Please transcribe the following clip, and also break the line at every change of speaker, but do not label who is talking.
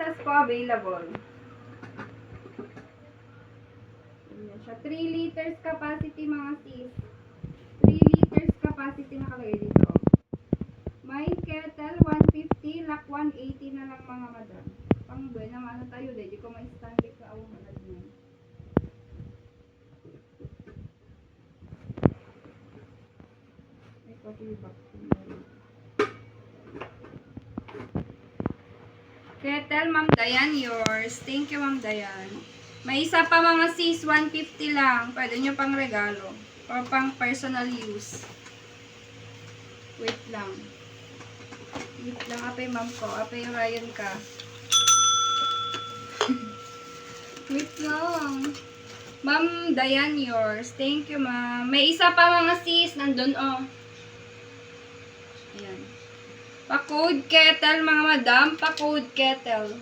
gatas po available. Ayan siya. 3 liters capacity mga sis. 3 liters capacity nakalagay dito. May kettle 150, lock 180 na lang mga madam. Pang buhay na ano tayo dahil di ko ma-standing sa awang malad niya. May coffee box. Kettle, Ma'am Dayan, yours. Thank you, Ma'am Dayan. May isa pa mga sis, 150 lang. Pwede nyo pang regalo. Or pang personal use. Wait lang. Wait lang, apay ma'am ko. Apay Ryan ka. Wait lang. Ma'am Dayan, yours. Thank you, ma'am. May isa pa mga sis. Nandun, oh. Ayan. Pa-code kettle, mga madam. Pa-code kettle.